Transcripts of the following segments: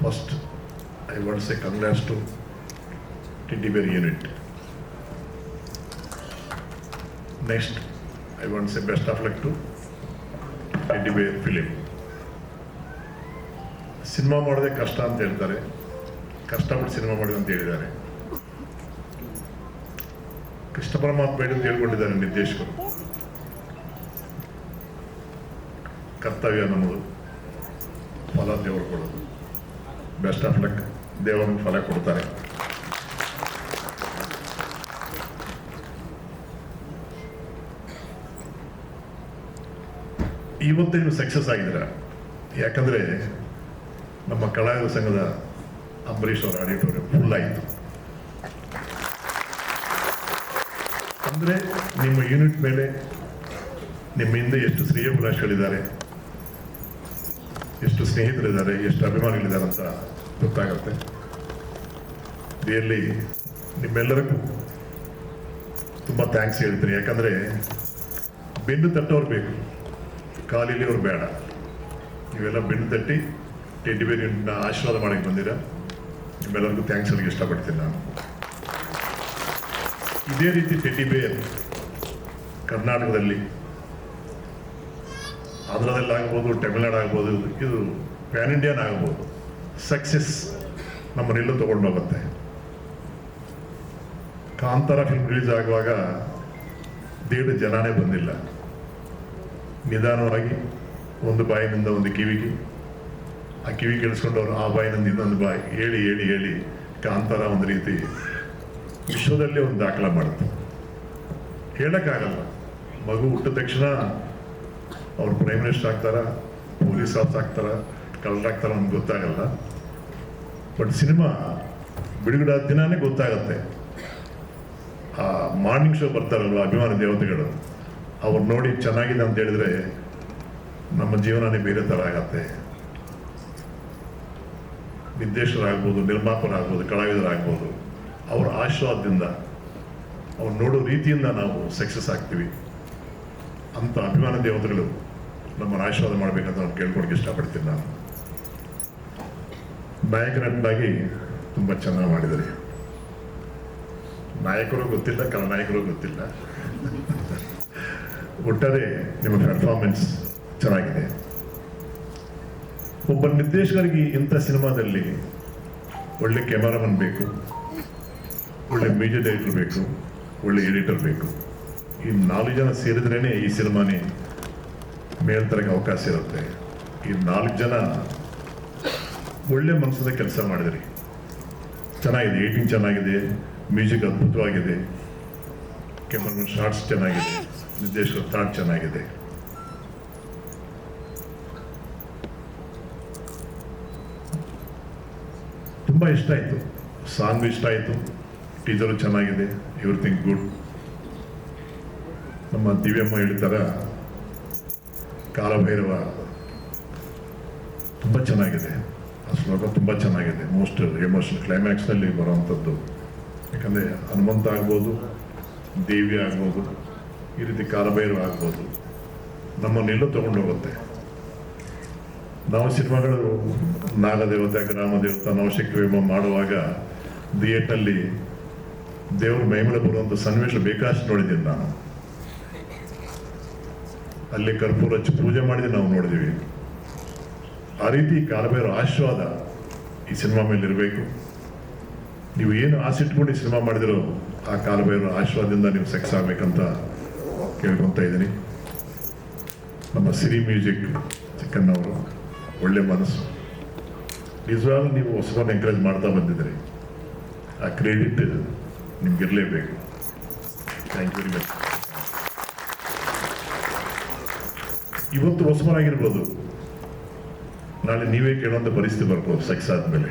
First, I want to say congrats to Teddy Bear unit. Next, I want to say best of luck to Teddy Bear film. Cinema ಮಾಡೋದೇ ಕಷ್ಟ ಅಂತ ಹೇಳ್ತಾರೆ, ಕಷ್ಟಪಟ್ಟು cinema ಮಾಡಿದೆ ಅಂತ ಹೇಳಿದ್ದಾರೆ. ಕೃಷ್ಣ ಪರಮಾತ್ಮ ಬೇಡ ಅಂತ ಹೇಳ್ಕೊಂಡಿದ್ದಾರೆ ನಿರ್ದೇಶಕರು. ಕರ್ತವ್ಯ ನಮ್ಮದು, ಫಲ ದೇವರು ಕೊಡೋದು. ಬೆಸ್ಟ್ ಆಫ್ ಲಕ್, ದೇವರು ಫಲ ಕೊಡ್ತಾರೆ. ಇವತ್ತು ನೀವು ಸಕ್ಸಸ್ ಆಗಿದ್ದೀರ, ಯಾಕಂದರೆ ನಮ್ಮ ಕಲಾವಿದ ಸಂಘದ ಅಂಬರೀಷ್ ಅವರ ಆಡಿಟೋರಿಯಂ ಫುಲ್ ಆಯಿತು. ಅಂದರೆ ನಿಮ್ಮ ಯೂನಿಟ್ ಮೇಲೆ ನಿಮ್ಮ ಹಿಂದೆ ಎಷ್ಟು ಶ್ರೇಯೋಭಿಲಾಷಿಗಳಿದ್ದಾರೆ, ಎಷ್ಟು ಸ್ನೇಹಿತರಿದ್ದಾರೆ, ಎಷ್ಟು ಅಭಿಮಾನಿಗಳಿದ್ದಾರೆ ಅಂತ ಗೊತ್ತಾಗುತ್ತೆ. ರಿಯಲಿ ನಿಮ್ಮೆಲ್ಲರಿಗೂ ತುಂಬ ಥ್ಯಾಂಕ್ಸ್ ಹೇಳ್ತೀನಿ. ಯಾಕಂದರೆ ಬೆನ್ನು ತಟ್ಟೋರು ಬೇಕು, ಕಾಲಿಲಿ ಅವ್ರು ಬೇಡ. ನೀವೆಲ್ಲ ಬೆನ್ನು ತಟ್ಟಿ ಟೆಡ್ಡಿ ಬೇರ್ ಯೂನಿಟ್ನ ಆಶೀರ್ವಾದ ಮಾಡಕ್ಕೆ ಬಂದಿರ. ನಿಮ್ಮೆಲ್ಲರಿಗೂ ಥ್ಯಾಂಕ್ಸ್ ಹೇಳಕ್ಕೆ ಇಷ್ಟಪಡ್ತೀನಿ ನಾನು. ಇದೇ ರೀತಿ ಟೆಡ್ಡಿ ಬೇರ್ ಕರ್ನಾಟಕದಲ್ಲಿ, ಆಂಧ್ರದಲ್ಲಿ ಆಗ್ಬೋದು, ತಮಿಳ್ನಾಡು ಆಗ್ಬೋದು, ಇದು ಪ್ಯಾನ್ ಇಂಡಿಯನ್ ಆಗ್ಬೋದು, ಸಕ್ಸಸ್ ನಮ್ಮನ್ನೆಲ್ಲೂ ತೊಗೊಂಡೋಗುತ್ತೆ. ಕಾಂತಾರ ಫಿಲ್ಮ್ ರಿಲೀಸ್ ಆಗುವಾಗ ದೇಡ್ ಜನನೇ ಬಂದಿಲ್ಲ. ನಿಧಾನವಾಗಿ ಒಂದು ಬಾಯಿನಿಂದ ಒಂದು ಕಿವಿಗೆ, ಆ ಕಿವಿ ಕೇಳಿಸ್ಕೊಂಡವ್ರು ಆ ಬಾಯಿನಿಂದ ಇನ್ನೊಂದು ಬಾಯಿ ಹೇಳಿ ಹೇಳಿ ಹೇಳಿ ಕಾಂತಾರ ಒಂದು ರೀತಿ ವಿಶ್ವದಲ್ಲೇ ಒಂದು ದಾಖಲ ಮಾಡುತ್ತೆ. ಹೇಳೋಕ್ಕಾಗಲ್ಲ. ಮಗು ಹುಟ್ಟಿದ ತಕ್ಷಣ ಅವ್ರು ಪ್ರೈಮ್ ಮಿನಿಸ್ಟರ್ ಆಗ್ತಾರ, ಪೊಲೀಸ್ ಆಫೀಸ್ ಆಗ್ತಾರ, ಕಳ್ಳರಾಗ್ತಾರ ನಮ್ಗೆ ಗೊತ್ತಾಗಲ್ಲ. ಬಟ್ ಸಿನಿಮಾ ಬಿಡುಗಡೆ ದಿನಾನೇ ಗೊತ್ತಾಗತ್ತೆ. ಆ ಮಾರ್ನಿಂಗ್ ಶೋ ಬರ್ತಾರಲ್ವ ಅಭಿಮಾನಿ ದೇವತೆಗಳು, ಅವ್ರು ನೋಡಿ ಚೆನ್ನಾಗಿದೆ ಅಂತ ಹೇಳಿದ್ರೆ ನಮ್ಮ ಜೀವನನೇ ಬೇರೆ ಥರ ಆಗತ್ತೆ. ನಿರ್ದೇಶಕರಾಗ್ಬೋದು, ನಿರ್ಮಾಪಕರಾಗ್ಬೋದು, ಕಲಾವಿದರಾಗ್ಬೋದು, ಅವರ ಆಶೀರ್ವಾದದಿಂದ, ಅವ್ರು ನೋಡೋ ರೀತಿಯಿಂದ ನಾವು ಸಕ್ಸಸ್ ಆಗ್ತೀವಿ ಅಂತ ಅಭಿಮಾನ ದೇವತೆಗಳು ನಮ್ಮನ್ನು ಆಶೀರ್ವಾದ ಮಾಡಬೇಕಂತ ನಾನು ಕೇಳ್ಕೊಳಕ್ಕೆ ಇಷ್ಟಪಡ್ತೀನಿ. ನಾನು ನಾಯಕ ನಟನಾಗಿ ತುಂಬ ಚೆನ್ನಾಗಿ ಮಾಡಿದರೆ, ನಾಯಕರು ಗೊತ್ತಿಲ್ಲ, ಖಳನಾಯಕರು ಗೊತ್ತಿಲ್ಲ, ಒಟ್ಟಾರೆ ನಿಮ್ಮ ಪರ್ಫಾರ್ಮೆನ್ಸ್ ಚೆನ್ನಾಗಿದೆ. ಒಬ್ಬ ನಿರ್ದೇಶಕರಿಗೆ ಇಂಥ ಸಿನಿಮಾದಲ್ಲಿ ಒಳ್ಳೆ ಕ್ಯಾಮರಾಮನ್ ಬೇಕು, ಒಳ್ಳೆ ಮ್ಯೂಸಿಕ್ ಡೈರೆಕ್ಟರ್ ಬೇಕು, ಒಳ್ಳೆ ಎಡಿಟರ್ ಬೇಕು. ಈ 4 ಜನ ಸೇರಿದ್ರೇ ಈ ಸಿನಿಮಾನೇ ಮೇಲ್ತರಕ್ಕೆ ಅವಕಾಶ ಇರುತ್ತೆ. ಈ 4 ಜನ ಒಳ್ಳೆ ಮನಸ್ಸಿಂದ ಕೆಲಸ ಮಾಡಿದ್ರಿ. ಚೆನ್ನಾಗಿದೆ, ಏಟಿಂಗ್ ಚೆನ್ನಾಗಿದೆ, ಮ್ಯೂಸಿಕ್ ಅದ್ಭುತವಾಗಿದೆ, ಕ್ಯಾಮರಾಮನ್ ಶಾರ್ಟ್ಸ್ ಚೆನ್ನಾಗಿದೆ, ನಿರ್ದೇಶಕರ ಥಾಟ್ ಚೆನ್ನಾಗಿದೆ. ತುಂಬ ಇಷ್ಟ ಆಯಿತು, ಸಾಂಗ್ ಇಷ್ಟ ಆಯಿತು, ಟೀಚರು ಚೆನ್ನಾಗಿದೆ, ಎವ್ರಿಥಿಂಗ್ ಗುಡ್. ನಮ್ಮ ದಿವ್ಯಮ್ಮ ಹೇಳ್ತಾರ ಕಾಲಭೈರವ ತುಂಬ ಚೆನ್ನಾಗಿದೆ, ಆ ಶ್ಲೋಕ ತುಂಬ ಚೆನ್ನಾಗಿದೆ. ಮೋಸ್ಟ್ ಎಮೋಷನಲ್ ಕ್ಲೈಮ್ಯಾಕ್ಸ್ನಲ್ಲಿ ಬರುವಂಥದ್ದು. ಯಾಕಂದರೆ ಹನುಮಂತ ಆಗ್ಬೋದು, ದೇವಿ ಆಗ್ಬೋದು, ಈ ರೀತಿ ಕಾಲಭೈರವ ಆಗ್ಬೋದು, ನಮ್ಮನ್ನೆಲ್ಲೂ ತೊಗೊಂಡೋಗುತ್ತೆ. ನಾವು ಸಿನಿಮಾಗಳು ನಾಗದೇವತೆ, ಗ್ರಾಮದೇವತೆ, ನವಶಕ್ತಿ ಮಾಡುವಾಗ ಥಿಯೇಟ್ರಲ್ಲಿ ದೇವ್ರ ಮೈಮೇಲೆ ಬರುವಂಥ ಸನ್ನಿವೇಶ ಬೇಕಾಷ್ಟು ನೋಡಿದ್ದೀನಿ ನಾನು. ಅಲ್ಲಿ ಕರ್ಪೂರ ಹಚ್ಚಿ ಪೂಜೆ ಮಾಡಿದ್ರೆ ನಾವು ನೋಡಿದ್ದೀವಿ. ಆ ರೀತಿ ಕಾಲಭೈರವ ಆಶೀರ್ವಾದ ಈ ಸಿನಿಮಾ ಮೇಲೆ ಇರಬೇಕು. ನೀವು ಏನು ಆಸೆ ಇಟ್ಕೊಂಡು ಈ ಸಿನಿಮಾ ಮಾಡಿದಿರೋ ಆ ಕಾಲಭೈರವ ಆಶೀರ್ವಾದದಿಂದ ನೀವು ಸಕ್ಸಸ್ ಆಗಬೇಕಂತ ಕೇಳ್ಕೊತಾ ಇದ್ದೀನಿ. ನಮ್ಮ ಸಿರಿ ಮ್ಯೂಸಿಕ್ ಚಿಕ್ಕಣ್ಣವರು ಒಳ್ಳೆ ಮನಸ್ಸು, ನಿಜವಾಗ್ಲೂ ನೀವು ಹೊಸಬನ್ನ ಎಂಕರೇಜ್ ಮಾಡ್ತಾ ಬಂದಿದ್ದೀರಿ. ಆ ಕ್ರೆಡಿಟ್ ನಿಮ್ಗಿರಲೇಬೇಕು. Thank you very much. ಇವತ್ತು ಹೊಸಬರಾಗಿರ್ಬೋದು, ನಾಳೆ ನೀವೇ ಕೇಳೋಂಥ ಪರಿಸ್ಥಿತಿ ಬರ್ಬೋದು. ಸಕ್ಸಸ್ ಆದಮೇಲೆ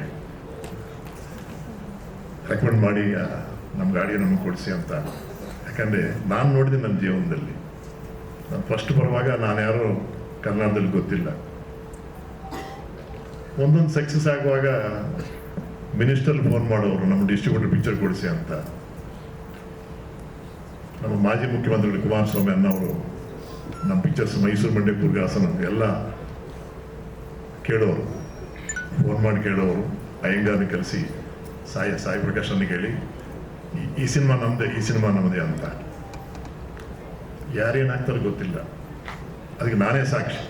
ರೆಕಮೆಂಡ್ ಮಾಡಿ ನಮ್ಮ ಗಾಡಿಗೆ ನಮಗೆ ಕೊಡಿಸಿ ಅಂತ. ಯಾಕಂದರೆ ನಾನು ನೋಡಿದೆ ನನ್ನ ಜೀವನದಲ್ಲಿ. ನಾನು ಫಸ್ಟ್ ಬರುವಾಗ ನಾನು ಯಾರೋ ಕರ್ನಾಟಕದಲ್ಲಿ ಗೊತ್ತಿಲ್ಲ. ಒಂದೊಂದು ಸಕ್ಸಸ್ ಆಗುವಾಗ ಮಿನಿಸ್ಟರ್ ಫೋನ್ ಮಾಡೋರು, ನಮ್ಮ ಡಿಸ್ಟ್ರಿಬ್ಯೂಟರ್ ಪಿಕ್ಚರ್ ಕೊಡಿಸಿ ಅಂತ. ನಮ್ಮ ಮಾಜಿ ಮುಖ್ಯಮಂತ್ರಿಗಳು ಕುಮಾರಸ್ವಾಮಿ ಅನ್ನೋರು ನಮ್ಮ ಪಿಕ್ಚರ್ಸ್ ಮೈಸೂರು, ಮಂಡ್ಯ, ಕೂರ್ಗ್, ಹಾಸನ ಎಲ್ಲ ಕೇಳೋರು. ಫೋನ್ ಮಾಡಿ ಕೇಳೋರು, ಅಯ್ಯಂಗಾರನ ಕರೆಸಿ ಸಾಯಿ ಪ್ರಕಾಶನ್ನ ಕೇಳಿ ಈ ಸಿನಿಮಾ ನಮ್ಮದೇ ಅಂತ. ಯಾರೇನಾಗ್ತಾರೋ ಗೊತ್ತಿಲ್ಲ, ಅದಕ್ಕೆ ನಾನೇ ಸಾಕ್ಷಿ.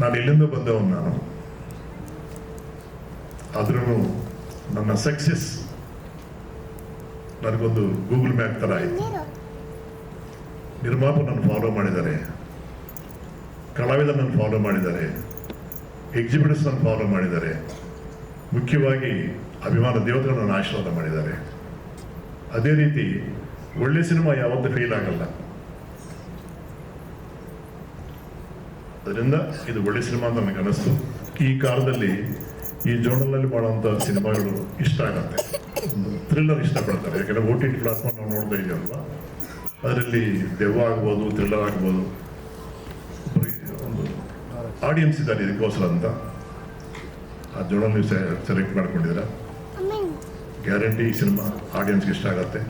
ನಾನು ಎಲ್ಲಿಂದ ಬಂದವನು ನಾನು, ಆದ್ರೂ ನನ್ನ ಸಕ್ಸಸ್ ನನಗೊಂದು ಗೂಗಲ್ ಮ್ಯಾಪ್ ಥರ ಆಯಿತು. ನಿರ್ಮಾಪಕ ನನ್ನ ಫಾಲೋ ಮಾಡಿದ್ದಾರೆ, ಕಲಾವಿದ ನನ್ನ ಫಾಲೋ ಮಾಡಿದ್ದಾರೆ, ಎಕ್ಸಿಬಿಟರ್ಸ್ ನನ್ನ ಫಾಲೋ ಮಾಡಿದ್ದಾರೆ, ಮುಖ್ಯವಾಗಿ ಅಭಿಮಾನ ದೇವತೆಗಳು ನನ್ನ ಆಶೀರ್ವಾದ ಮಾಡಿದ್ದಾರೆ. ಅದೇ ರೀತಿ ಒಳ್ಳೆ ಸಿನಿಮಾ ಯಾವತ್ತೂ ಫೇಲ್ ಆಗಲ್ಲ. ಅದರಿಂದ ಇದು ಒಳ್ಳೆ ಸಿನಿಮಾ ಅಂತ ನನಗೆ ಅನ್ನಿಸ್ತು. ಈ ಕಾಲದಲ್ಲಿ ಈ ಜೋನಲ್ನಲ್ಲಿ ಮಾಡುವಂಥ ಸಿನಿಮಾಗಳು ಇಷ್ಟ ಆಗತ್ತೆ, ಥ್ರಿಲ್ಲರ್ ಇಷ್ಟಪಡ್ತಾರೆ. ಯಾಕಂದರೆ OTT ಪ್ಲಾಟ್ಫಾರ್ಮ್ ನಾವು ನೋಡ್ತಾ ಇದ್ದೀವಲ್ವ, ಅದರಲ್ಲಿ ದೆವ್ವ ಆಗ್ಬೋದು, ಥ್ರಿಲ್ಲರ್ ಆಗ್ಬೋದು, ಒಂದು ಆಡಿಯನ್ಸ್ ಇದ್ದಾರೆ ಇದಕ್ಕೋಸ್ಕರ ಅಂತ ಆ ಜೋನಲ್ ನೀವು ಸೆಲೆಕ್ಟ್ ಮಾಡ್ಕೊಂಡಿದ್ದೀರ. ಗ್ಯಾರಂಟಿ ಈ ಸಿನಿಮಾ ಆಡಿಯನ್ಸ್ಗೆ ಇಷ್ಟ ಆಗತ್ತೆ.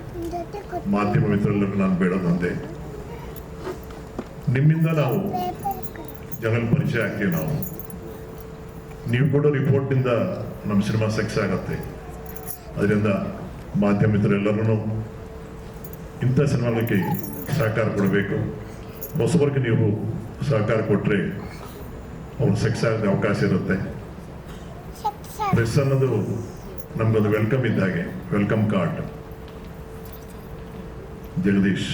ಮಾಧ್ಯಮ ಮಿತ್ರರೆಲ್ಲರೂ ನಾನು ಬೇಡೋದು ಒಂದೇ, ನಿಮ್ಮಿಂದ ನಾವು ಜನರ ಪರಿಚಯ ಆಗ್ತೀವಿ. ನೀವು ಕೊಡೋ ರಿಪೋರ್ಟ್ನಿಂದ ನಮ್ಮ ಸಿನಿಮಾ ಸಕ್ಸಸ್ ಆಗತ್ತೆ. ಅದರಿಂದ ಮಾಧ್ಯಮ ಮಿತ್ರರೆಲ್ಲರೂ ಇಂಥ ಸಿನಿಮಾಗಳಿಗೆ ಸಹಕಾರ ಕೊಡಬೇಕು. ಹೊಸಬರಿಗೆ ನೀವು ಸಹಕಾರ ಕೊಟ್ಟರೆ ಅವ್ರು ಸಕ್ಸಸ್ ಆಗೋ ಅವಕಾಶ ಇರುತ್ತೆ. ಪ್ರೆಸ್ ಅನ್ನೋದು ನಮಗೊಂದು ವೆಲ್ಕಮ್ ಇದ್ದ ಹಾಗೆ, ವೆಲ್ಕಮ್ ಕಾರ್ಡ್. ಜಗದೀಶ್,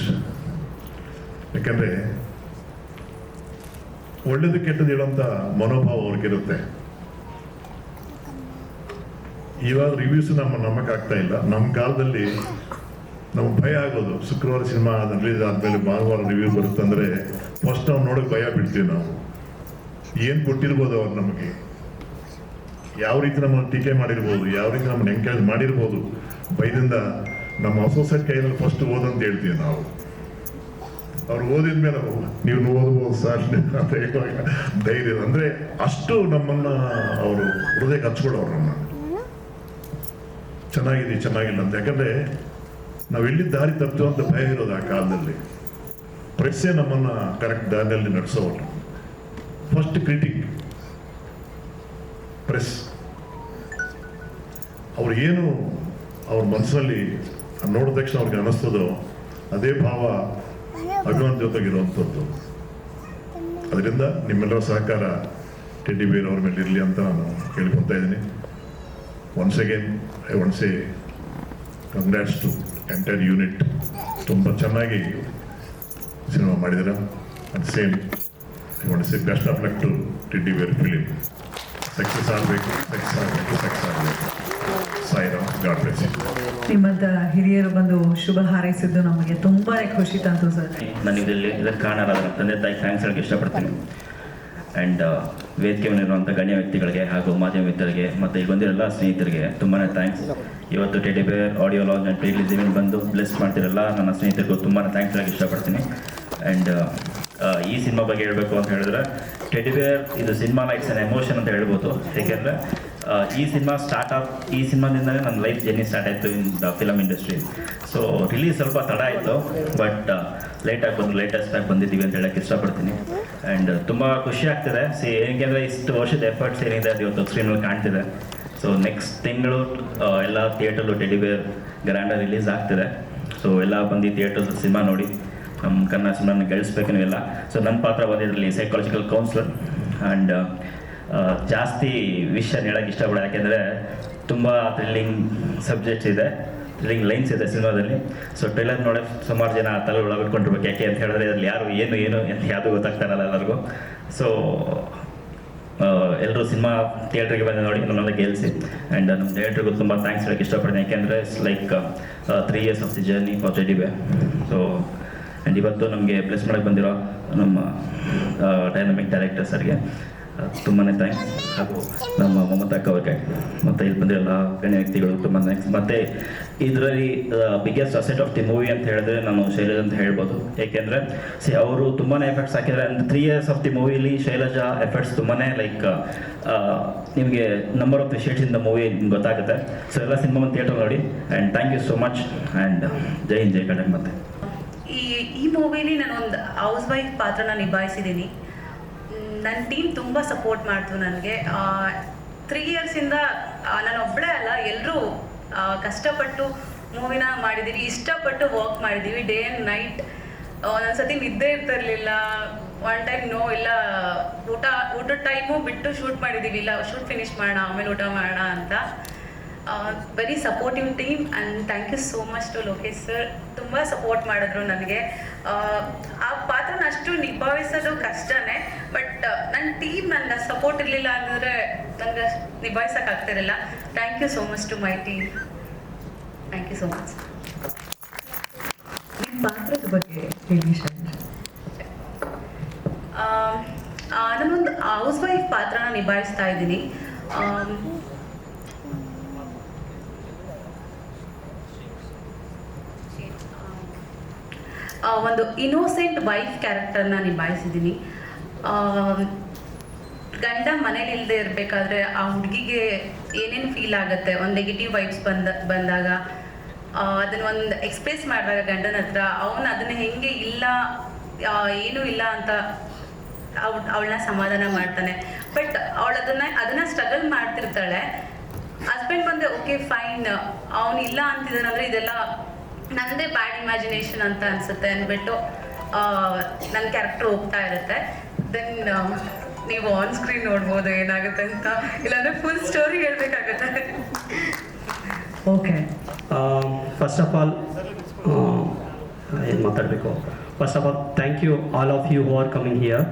ಯಾಕಂದರೆ ಒಳ್ಳೇದು ಕೆಟ್ಟದ್ದು ಹೇಳೋಂಥ ಮನೋಭಾವ ಅವ್ರಿಗಿರುತ್ತೆ. ಇವಾಗ ರಿವ್ಯೂಸ್ ನಂಬಕ್ಕಾಗ್ತಾ ಇಲ್ಲ. ನಮ್ಮ ಕಾಲದಲ್ಲಿ ನಮ್ಗೆ ಭಯ ಆಗೋದು, ಶುಕ್ರವಾರ ಸಿನಿಮಾ ರಿಲೀಸ್ ಆದಮೇಲೆ ಭಾನುವಾರ ರಿವ್ಯೂ ಬರುತ್ತಂದರೆ ಫಸ್ಟ್ ನಾವು ನೋಡೋಕೆ ಭಯ ಬೀಳ್ತೀವಿ. ನಾವು ಏನು ಕೊಟ್ಟಿರ್ಬೋದು ಅವ್ರು ನಮಗೆ, ಯಾವ ರೀತಿ ನಮ್ಮನ್ನು ಟೀಕೆ ಮಾಡಿರ್ಬೋದು, ಯಾವ ರೀತಿ ನಮ್ಮನ್ನು ಎಂಕರೇಜ್ ಮಾಡಿರ್ಬೋದು. ಭಯದಿಂದ ನಮ್ಮ ಅಸೋಸಿಯೇಟ್ ಕೈಯಲ್ಲಿ ಫಸ್ಟ್ ಓದಂತ ಹೇಳ್ತೀವಿ ನಾವು. ಅವ್ರು ಓದಿದ ಮೇಲೆ ನೀವು ಓದ್ಬೋದು ಸರ್ ಅಂತ ಹೇಳುವಾಗ ಧೈರ್ಯ, ಅಂದರೆ ಅಷ್ಟು ನಮ್ಮನ್ನು ಅವರು ಹೃದಯಕ್ಕೆ ಹಚ್ಕೊಳ್ಳೋರು. ನಮ್ಮನ್ನು ಚೆನ್ನಾಗಿಲ್ಲ ಅಂತ. ಯಾಕಂದರೆ ನಾವು ಎಲ್ಲಿ ದಾರಿ ತಪ್ಪು ಅಂತ ಭಯ ಇರೋದು ಆ ಕಾಲದಲ್ಲಿ. ಪ್ರೆಸ್ಸೇ ನಮ್ಮನ್ನು ಕರೆಕ್ಟ್ ದಾರಿಯಲ್ಲಿ ನಡೆಸೋರು. First critic press. ಅವ್ರು ಏನು ಅವ್ರ ಮನಸ್ಸಲ್ಲಿ ನೋಡಿದ ತಕ್ಷಣ ಅವ್ರಿಗೆ ಅನ್ನಿಸ್ತದೋ ಅದೇ ಭಾವ ಅಭಿಮಾನ ಜೊತೆಗಿರುವಂಥದ್ದು. ಅದರಿಂದ ನಿಮ್ಮೆಲ್ಲರ ಸಹಕಾರ ಟೆಡ್ಡಿ ಬೇರ್ ಅವ್ರ ಮೇಲೆ ಇರಲಿ ಅಂತ ನಾನು ಕೇಳ್ಕೊತಾ ಇದ್ದೀನಿ. Once again I want say congrats to entire unit. ತುಂಬ ಚೆನ್ನಾಗಿ ಸಿನಿಮಾ ಮಾಡಿದ್ದೀರ. At same I want say best of luck to teddy bear film. Success ಆಗಬೇಕು. Sairam, god bless you. ನಿಮ್ಮಂತ ಹಿರಿಯರು ಬಂದು ಶುಭ ಹಾರೈಸಿದ್ದು ನಮಗೆ ತುಂಬಾ ಖುಷಿ ತಂತು ಸರ್. ನಾನು ಇದಕ್ಕೆ ಕಾರಣರಾದ ತಂದೆ ತಾಯಿ ಥ್ಯಾಂಕ್ಸ್ ಹೇಳಕ್ಕೆ ಇಷ್ಟಪಡ್ತೀನಿ. ಆ್ಯಂಡ್ ವೇದಿಕೆ ಮೇಲಿರುವಂಥ ಗಣ್ಯ ವ್ಯಕ್ತಿಗಳಿಗೆ ಹಾಗೂ ಮಾಧ್ಯಮ ಮಿತ್ರರಿಗೆ ಮತ್ತು ಈಗ ಬಂದಿರೋ ಸ್ನೇಹಿತರಿಗೆ ತುಂಬಾ ಥ್ಯಾಂಕ್ಸ್. ಇವತ್ತು ಟೆಡ್ಡಿ ಬೇರ್ audio launch and release event ಬಂದು ಬ್ಲೆಸ್ ಮಾಡ್ತಿರಲ್ಲ ನನ್ನ ಸ್ನೇಹಿತರಿಗೂ ತುಂಬಾ ಥ್ಯಾಂಕ್ಸ್ ಹೇಳಕ್ಕೆ ಇಷ್ಟಪಡ್ತೀನಿ. ಆ್ಯಂಡ್ ಈ ಸಿನಿಮಾ ಬಗ್ಗೆ ಹೇಳಬೇಕು ಅಂತ ಹೇಳಿದ್ರೆ, ಟೆಡ್ಡಿ ಬೇರ್ ಇದು ಸಿನಿಮಾ ಲೈಕ್ಸ್ ಆ್ಯನ್ ಎಮೋಷನ್ ಅಂತ ಹೇಳ್ಬೋದು. ಏಕೆಂದರೆ ಈ ಸಿನಿಮಾದಿಂದಲೇ ನನ್ನ ಲೈಫ್ ಜರ್ನಿ ಸ್ಟಾರ್ಟ್ ಆಯಿತು in the film industry. So release ಸ್ವಲ್ಪ ತಡ ಆಯಿತು, ಬಟ್ ಲೇಟೆಸ್ಟ್ ಆಗಿ ಬಂದಿದ್ದೀವಿ ಅಂತ ಹೇಳಕ್ಕೆ ಇಷ್ಟಪಡ್ತೀನಿ. ಆ್ಯಂಡ್ ತುಂಬ ಖುಷಿ ಆಗ್ತಿದೆ. ಏಕೆಂದರೆ ಇಷ್ಟು ವರ್ಷದ ಎಫರ್ಟ್ಸ್ ಏನಿದೆ ಅದು ಇವತ್ತು ಸ್ಕ್ರೀನಲ್ಲಿ ಕಾಣ್ತಿದೆ. ಸೊ ನೆಕ್ಸ್ಟ್ ತಿಂಗಳು ಎಲ್ಲ ಥಿಯೇಟರ್ಲು ಟೆಡ್ಡಿ ಬೇರ್ ಗ್ರ್ಯಾಂಡಾಗಿ ರಿಲೀಸ್ ಆಗ್ತಿದೆ. ಸೊ ಎಲ್ಲ ಬಂದು ಥಿಯೇಟರ್ ಸಿನಿಮಾ ನೋಡಿ ನಮ್ಮ ಕನ್ನಡ ಸಿನಿಮಾನ ಗೆಲ್ಲಿಸ್ಬೇಕು ನೀವೆಲ್ಲ. ಸೊ ನನ್ನ ಪಾತ್ರ ಬಂದಿದ್ರಲ್ಲಿ ಸೈಕಾಲಜಿಕಲ್ ಕೌನ್ಸಿಲರ್. ಆ್ಯಂಡ್ ಜಾಸ್ತಿ ವಿಷಯ ಹೇಳೋಕ್ಕೆ ಇಷ್ಟಪಡ, ಯಾಕೆಂದರೆ ತುಂಬ ಥ್ರಿಲ್ಲಿಂಗ್ ಸಬ್ಜೆಕ್ಟ್ಸ್ ಇದೆ, ಥ್ರಿಲ್ಲಿಂಗ್ ಲೈನ್ಸ್ ಇದೆ ಸಿನಿಮಾದಲ್ಲಿ. ಸೊ ಟ್ರೈಲರ್ ನೋಡಿ ಸುಮಾರು ಜನ ತಲೆ ಒಳಗಿಟ್ಕೊಂಡಿರ್ಬೇಕು. ಯಾಕೆ ಅಂತ ಹೇಳಿದ್ರೆ ಇದರಲ್ಲಿ ಯಾರು ಏನು ಅಂತ ಯಾವುದೂ ಗೊತ್ತಾಗ್ತಾರಲ್ಲ ಎಲ್ಲರಿಗೂ. ಸೊ ಎಲ್ಲರೂ ಸಿನಿಮಾ ಥಿಯೇಟ್ರಿಗೆ ಬಂದು ನೋಡಿ ನಮ್ಮನ್ನ ಗೆಲ್ಲಿಸಿ. ಆ್ಯಂಡ್ ನಮ್ಮ ಥಿಯೇಟ್ರಿಗೂ ತುಂಬ ಥ್ಯಾಂಕ್ಸ್ ಹೇಳೋಕ್ಕೆ ಇಷ್ಟಪಡ್ತೀನಿ. ಯಾಕೆಂದರೆ it's like 3 years of the journey for teddy ಬೇರ್. ಸೊ ಆ್ಯಂಡ್ ಇವತ್ತು ನಮಗೆ ಬ್ಲೆಸ್ ಮಾಡೋಕ್ಕೆ ಬಂದಿರೋ ನಮ್ಮ ಡೈನಮಿಕ್ ಡೈರೆಕ್ಟರ್ ಸರ್ಗೆ ತುಂಬಾ ಥ್ಯಾಂಕ್ಸ್. ಹಾಗೂ ನಮ್ಮ ಮಮತಾ ಅವ್ರಿಗೆ ಮತ್ತು ಇಲ್ಲಿ ಬಂದಿರೋ ಎಲ್ಲ ಗಣ್ಯ ವ್ಯಕ್ತಿಗಳು ತುಂಬ ಥ್ಯಾಂಕ್ಸ್. ಮತ್ತು ಇದರಲ್ಲಿ biggest asset of the movie ಅಂತ ಹೇಳಿದ್ರೆ ನಾನು ಶೈಲಜಾ ಅಂತ ಹೇಳ್ಬೋದು. ಏಕೆಂದರೆ ಅವರು ತುಂಬಾ ಎಫರ್ಟ್ಸ್ ಹಾಕಿದ್ದಾರೆ. ಆ್ಯಂಡ್ 3 years ಆಫ್ ದಿ ಮೂವಿಲಿ ಶೈಲಜಾ ಎಫರ್ಟ್ಸ್ ತುಂಬಾ ಲೈಕ್ ನಿಮಗೆ number of the shades in the movie ನಿಮ್ಗೆ ಗೊತ್ತಾಗುತ್ತೆ. ಸೊ ಎಲ್ಲ ಸಿನಿಮಾ ಥಿಯೇಟರ್ ನೋಡಿ. And thank you so much. And ಜೈ ಹಿಂದ್ ಜೈ ಕನ್ನಡ. ಮತ್ತೆ ಈ ಮೂವಿಲಿ ನಾನೊಂದು ಹೌಸ್ ವೈಫ್ ಪಾತ್ರನ ನಿಭಾಯಿಸಿದ್ದೀನಿ. ನನ್ನ ಟೀಮ್ ತುಂಬ ಸಪೋರ್ಟ್ ಮಾಡ್ತು ನನಗೆ. 3 ಇಯರ್ಸಿಂದ ನಾನು ಒಬ್ಬಳೇ ಅಲ್ಲ, ಎಲ್ಲರೂ ಕಷ್ಟಪಟ್ಟು ಮೂವಿನ ಮಾಡಿದ್ದೀವಿ, ಇಷ್ಟಪಟ್ಟು ವರ್ಕ್ ಮಾಡಿದ್ದೀವಿ ಡೇ ಆ್ಯಂಡ್ ನೈಟ್. ಒಂದೊಂದ್ಸತಿ ನಿದ್ದೆ ಇರ್ತಿರ್ಲಿಲ್ಲ, ಒನ್ ಟೈಮ್ ನೋ ಇಲ್ಲ, ಊಟದ ಟೈಮು ಬಿಟ್ಟು ಶೂಟ್ ಮಾಡಿದ್ದೀವಿ, ಇಲ್ಲ ಶೂಟ್ ಫಿನಿಷ್ ಮಾಡೋಣ ಆಮೇಲೆ ಊಟ ಮಾಡೋಣ ಅಂತ. Very supportive team and thank you so much to Lokesh sir. ತುಂಬ ಸಪೋರ್ಟ್ ಮಾಡಿದ್ರು ನನಗೆ. ಆ ಪಾತ್ರನ ಅಷ್ಟು ನಿಭಾಯಿಸೋದು ಕಷ್ಟನೇ, ಬಟ್ ನನ್ನ ಟೀಮ್ ನನಗೆ ಸಪೋರ್ಟ್ ಇರಲಿಲ್ಲ ಅಂದರೆ ನನಗೆ ನಿಭಾಯಿಸೋಕ್ಕಾಗ್ತಿರಲಿಲ್ಲ. Thank you so much to my team. Thank you so much. ನಿಮ್ಮ ಪಾತ್ರದ ಬಗ್ಗೆ ಹೇಳಿ ಶೈಲಜಾ. ನಾನೊಂದು ಹೌಸ್ ವೈಫ್ ಪಾತ್ರನ ನಿಭಾಯಿಸ್ತಾ ಇದ್ದೀನಿ. ಒಂದು ಇನ್ನೋಸೆಂಟ್ ವೈಫ್ ಕ್ಯಾರೆಕ್ಟರ್ನ ನಿಭಾಯಿಸಿದ್ದೀನಿ. ಗಂಡ ಮನೇಲಿ ಇಲ್ಲದೆ ಇರಬೇಕಾದ್ರೆ ಆ ಹುಡುಗಿಗೆ ಏನೇನು ಫೀಲ್ ಆಗುತ್ತೆ, ಒಂದು ನೆಗೆಟಿವ್ ವೈಬ್ಸ್ ಬಂದಾಗ ಅದನ್ನ ಒಂದು ಎಕ್ಸ್ಪ್ರೆಸ್ ಮಾಡಿದಾಗ ಗಂಡನ ಹತ್ರ, ಅವನು ಅದನ್ನ ಹೆಂಗೆ ಇಲ್ಲ ಏನೂ ಇಲ್ಲ ಅಂತ ಅವಳನ್ನ ಸಮಾಧಾನ ಮಾಡ್ತಾನೆ. ಬಟ್ ಅವಳು ಅದನ್ನ ಸ್ಟ್ರಗಲ್ ಮಾಡ್ತಿರ್ತಾಳೆ. ಹಸ್ಬೆಂಡ್ ಬಂದೆ ಓಕೆ ಫೈನ್, ಅವನು ಇಲ್ಲ ಅಂತಿದ್ದಾನಂದ್ರೆ ಇದೆಲ್ಲ ನನ್ನದೇ ಬ್ಯಾಡ್ ಇಮ್ಯಾಜಿನೇಷನ್ ಅಂತ ಅನ್ಸುತ್ತೆ ಅಂದ್ಬಿಟ್ಟು ನನ್ನ ಕ್ಯಾರೆಕ್ಟರ್ ಹೋಗ್ತಾ ಇರುತ್ತೆ. ದೆನ್ ನೀವು ಆನ್ ಸ್ಕ್ರೀನ್ ನೋಡ್ಬೋದು ಏನಾಗುತ್ತೆ ಅಂತ, ಇಲ್ಲಾಂದ್ರೆ ಫುಲ್ ಸ್ಟೋರಿ ಹೇಳ್ಬೇಕಾಗುತ್ತೆ. ಓಕೆ, ಫಸ್ಟ್ ಆಫ್ ಆಲ್ ಏನು ಮಾತಾಡಬೇಕು, first of all thank you all of you who are coming here.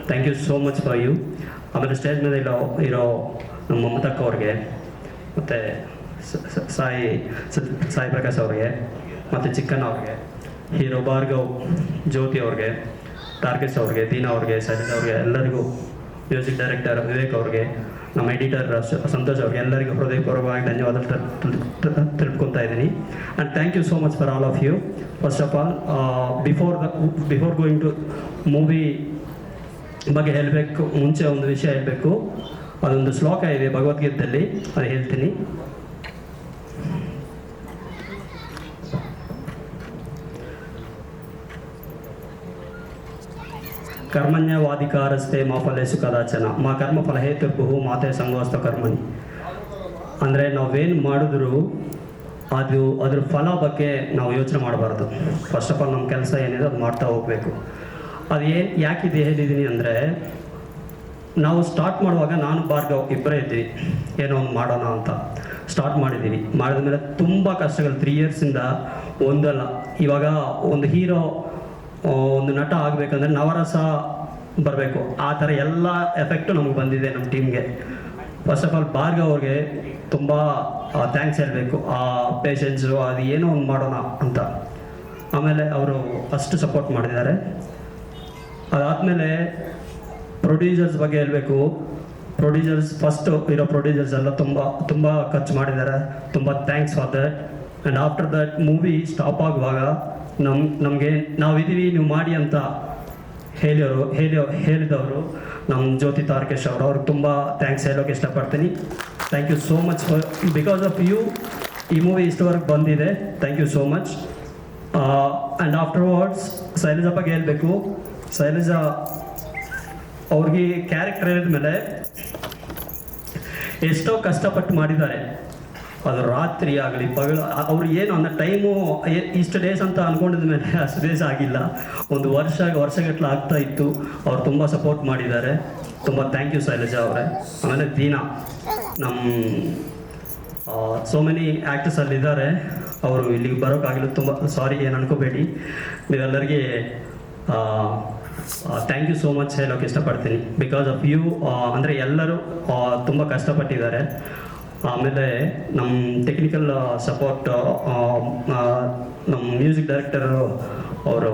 Thank you so much for you. ಆಮೇಲೆ ಸ್ಟೇಜ್ ಮೇಲೆ ಇರೋ ನಮ್ಮ ಮಮತಕ್ಕ ಅವ್ರಿಗೆ, ಮತ್ತು ಸಾಯಿ ಪ್ರಕಾಶ್ ಅವ್ರಿಗೆ, ಮತ್ತು ಚಿಕ್ಕಣ್ಣ ಅವ್ರಿಗೆ, ಹೀರೋ ಭಾರ್ಗವ್, ಜ್ಯೋತಿ ಅವ್ರಿಗೆ, ಟಾರ್ಗೆಟ್ಸ್ ಅವ್ರಿಗೆ, ದೀನಾ ಅವ್ರಿಗೆ, ಶೈಲಜಾ ಅವ್ರಿಗೆ, ಎಲ್ಲರಿಗೂ, ಮ್ಯೂಸಿಕ್ ಡೈರೆಕ್ಟರ್ ವಿವೇಕ್ ಅವ್ರಿಗೆ, ನಮ್ಮ ಎಡಿಟರ್ ಸಂತೋಷ್ ಅವ್ರಿಗೆ, ಎಲ್ಲರಿಗೂ ಹೃದಯಪೂರ್ವಕವಾಗಿ ಧನ್ಯವಾದ ತಿಳ್ಕೊತಾ ಇದ್ದೀನಿ. And thank you so much for all of you. First of all before going to movie ಬಗ್ಗೆ ಹೇಳಬೇಕು, ಮುಂಚೆ ಒಂದು ವಿಷಯ ಹೇಳಬೇಕು. ಅದೊಂದು ಶ್ಲೋಕ ಇದೆ ಭಗವದ್ಗೀತೆಯಲ್ಲಿ, ಅದು ಹೇಳ್ತೀನಿ. ಕರ್ಮಣ್ಯವಾಧಿಕಾರಸ್ತೆ ಮಾ ಫಲೇಸು ಕದಾಚನ ಮಾ ಕರ್ಮಫಲ ಹೇತುರ್ಭು ಮಾತೆ ಸಂಗೋಸ್ತ ಕರ್ಮಣಿ. ಅಂದರೆ ನಾವೇನು ಮಾಡಿದ್ರು ಅದ್ರ ಫಲ ಬಗ್ಗೆ ನಾವು ಯೋಚನೆ ಮಾಡಬಾರ್ದು. ಫಸ್ಟ್ ಆಫ್ ಆಲ್ ನಮ್ಮ ಕೆಲಸ ಏನಿದೆ ಅದು ಮಾಡ್ತಾ ಹೋಗಬೇಕು. ಅದು ಯಾಕಿದೆ ಹೇಳಿದ್ದೀನಿ ಅಂದರೆ, ನಾವು ಸ್ಟಾರ್ಟ್ ಮಾಡುವಾಗ ನಾನು ಭಾರ್ಗವ್ ಇಬ್ಬರೇ ಇದ್ವಿ, ಏನೋ ಒಂದು ಮಾಡೋಣ ಅಂತ ಸ್ಟಾರ್ಟ್ ಮಾಡಿದ್ದೀವಿ. ಮಾಡಿದ ಮೇಲೆ ತುಂಬ ಕಷ್ಟಗಳು 3 ಇಯರ್ಸಿಂದ ಒಂದಲ್ಲ. ಇವಾಗ ಒಂದು ಹೀರೋ, ಒಂದು ನಟ ಆಗಬೇಕಂದ್ರೆ ನವರಸ ಬರಬೇಕು, ಆ ಥರ ಎಲ್ಲ ಎಫೆಕ್ಟು ನಮಗೆ ಬಂದಿದೆ ನಮ್ಮ ಟೀಮ್ಗೆ. ಫಸ್ಟ್ ಆಫ್ ಆಲ್ ಭಾರ್ಗವ್ ಅವ್ರಿಗೆ ತುಂಬ ಥ್ಯಾಂಕ್ಸ್ ಹೇಳಬೇಕು. ಆ ಪೇಷನ್ಸು, ಅದು ಏನೋ ಒಂದು ಮಾಡೋಣ ಅಂತ. ಆಮೇಲೆ ಅವರು ಅಷ್ಟು ಸಪೋರ್ಟ್ ಮಾಡಿದ್ದಾರೆ. ಅದಾದಮೇಲೆ ಪ್ರೊಡ್ಯೂಸರ್ಸ್ ಬಗ್ಗೆ ಹೇಳಬೇಕು. ಪ್ರೊಡ್ಯೂಸರ್ಸ್ ಫಸ್ಟು ಇರೋ ಪ್ರೊಡ್ಯೂಸರ್ಸ್ ಎಲ್ಲ ತುಂಬ ಖರ್ಚು ಮಾಡಿದ್ದಾರೆ. ತುಂಬ thanks for that. And after that movie stop ಆಗುವಾಗ ನಮಗೆ ನಾವಿದ್ದೀವಿ ನೀವು ಮಾಡಿ ಅಂತ ಹೇಳಿದವರು ನಮ್ಮ ಜ್ಯೋತಿ ತಾರ್ಕೇಶ್ ಅವರು, ಅವ್ರಿಗೆ ತುಂಬ ಥ್ಯಾಂಕ್ಸ್ ಹೇಳೋಕೆ ಇಷ್ಟಪಡ್ತೀನಿ. Thank you so much for, because of you ಈ ಮೂವಿ ಇಷ್ಟವರೆಗೆ ಬಂದಿದೆ. Thank you so much. And afterwards Shailaja ಬಗ್ಗೆ ಹೇಳಬೇಕು. ಶೈಲಜಾ ಅವ್ರಿಗೆ ಕ್ಯಾರೆಕ್ಟರ್ ಹೇಳಿದ್ಮೇಲೆ ಎಷ್ಟೋ ಕಷ್ಟಪಟ್ಟು ಮಾಡಿದ್ದಾರೆ. ಅದು ರಾತ್ರಿ ಆಗಲಿ ಪಗಲು, ಅವ್ರು ಏನು ಅನ್ನೋ ಟೈಮು ಇಷ್ಟು ಡೇಸ್ ಅಂತ ಅಂದ್ಕೊಂಡಿದ ಮೇಲೆ ಅಷ್ಟು ಡೇಸ್ ಆಗಿಲ್ಲ, ಒಂದು ವರ್ಷಗಟ್ಟಲೆ ಆಗ್ತಾ ಇತ್ತು. ಅವ್ರು ತುಂಬ ಸಪೋರ್ಟ್ ಮಾಡಿದ್ದಾರೆ. ತುಂಬ ಥ್ಯಾಂಕ್ ಯು ಶೈಲಜಾ ಅವರೇ. ಆಮೇಲೆ ದೀನಾ, ನಮ್ಮ ಸೋ ಮೆನಿ ಆ್ಯಕ್ಟರ್ಸ್ ಅಲ್ಲಿದ್ದಾರೆ, ಅವರು ಇಲ್ಲಿಗೆ ಬರೋಕ್ಕಾಗಿಲ್ಲ, ತುಂಬ ಸಾರಿ, ಏನು ಅನ್ಕೋಬೇಡಿ. ನೀವೆಲ್ಲರಿಗೆ ಥ್ಯಾಂಕ್ ಯು ಸೋ ಮಚ್ ಹೇಳೋಕೆ ಇಷ್ಟಪಡ್ತೀನಿ. ಬಿಕಾಸ್ ಆಫ್ ಯು ಅಂದರೆ ಎಲ್ಲರೂ ತುಂಬ ಕಷ್ಟಪಟ್ಟಿದ್ದಾರೆ. ಆಮೇಲೆ ನಮ್ಮ ಟೆಕ್ನಿಕಲ್ ಸಪೋರ್ಟ್, ನಮ್ಮ ಮ್ಯೂಸಿಕ್ ಡೈರೆಕ್ಟರು ಅವರು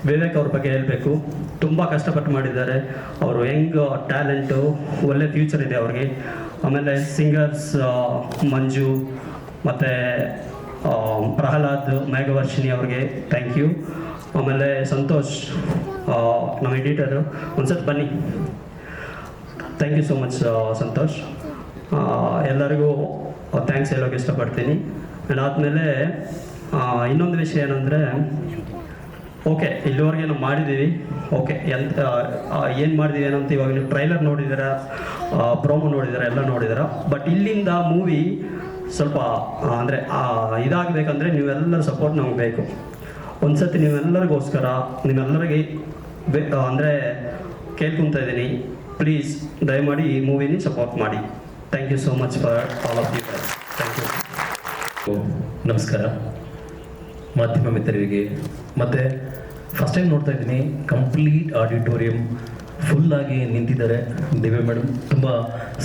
ವಿವೇಕ್ ಅವ್ರ ಬಗ್ಗೆ ಹೇಳಬೇಕು. ತುಂಬ ಕಷ್ಟಪಟ್ಟು ಮಾಡಿದ್ದಾರೆ. ಅವರು ಟ್ಯಾಲೆಂಟು, ಒಳ್ಳೆ ಫ್ಯೂಚರ್ ಇದೆ ಅವ್ರಿಗೆ. ಆಮೇಲೆ ಸಿಂಗರ್ಸ್ ಮಂಜು ಮತ್ತು ಪ್ರಹ್ಲಾದ್, ಮೇಘವರ್ಷಿಣಿ ಅವ್ರಿಗೆ ಥ್ಯಾಂಕ್ ಯು. ಆಮೇಲೆ ಸಂತೋಷ್, ನಮ್ಮ ಎಡಿಟರು, ಒಂದ್ಸತಿ ಬನ್ನಿ. Thank you so much Santosh. ಎಲ್ಲರಿಗೂ ಥ್ಯಾಂಕ್ಸ್ ಹೇಳೋಕೆ ಇಷ್ಟಪಡ್ತೀನಿ. ಆ್ಯಂಡ್ ಆದಮೇಲೆ ಇನ್ನೊಂದು ವಿಷಯ ಏನಂದರೆ, ಓಕೆ, ಇಲ್ಲಿವರೆಗೆ ನಾವು ಮಾಡಿದ್ದೀವಿ. ಓಕೆ, ಏನು ಮಾಡಿದ್ದೀವಿ ಏನಂತ ಇವಾಗ ನೀವು ಟ್ರೈಲರ್ ನೋಡಿದ್ದೀರಾ, ಪ್ರೋಮೋ ನೋಡಿದ್ದೀರಾ, ಎಲ್ಲ ನೋಡಿದ್ದೀರಾ. ಬಟ್ ಇಲ್ಲಿಂದ ಮೂವಿ ಸ್ವಲ್ಪ ಅಂದರೆ ಇದಾಗಬೇಕಂದ್ರೆ ನೀವೆಲ್ಲರ ಸಪೋರ್ಟ್ ನಮ್ಗೆ ಬೇಕು. ಒಂದು ಸತಿ ನೀವೆಲ್ಲರಿಗೋಸ್ಕರ ನಿಮ್ಮೆಲ್ಲರಿಗೆ ಅಂದರೆ ಕೇಳ್ಕೊತಾ ಇದ್ದೀನಿ, ಪ್ಲೀಸ್ ದಯಮಾಡಿ ಈ ಮೂವಿನ ಸಪೋರ್ಟ್ ಮಾಡಿ. Thank you so much for all of you. Thank you. ನಮಸ್ಕಾರ ಮಾಧ್ಯಮ ಮಿತ್ರರಿಗೆ. ಮತ್ತು ಫಸ್ಟ್ ಟೈಮ್ ನೋಡ್ತಾ ಇದ್ದೀನಿ, ಕಂಪ್ಲೀಟ್ ಆಡಿಟೋರಿಯಂ ಫುಲ್ಲಾಗಿ ನಿಂತಿದ್ದಾರೆ. ದಿವ್ಯ ಮೇಡಮ್ ತುಂಬ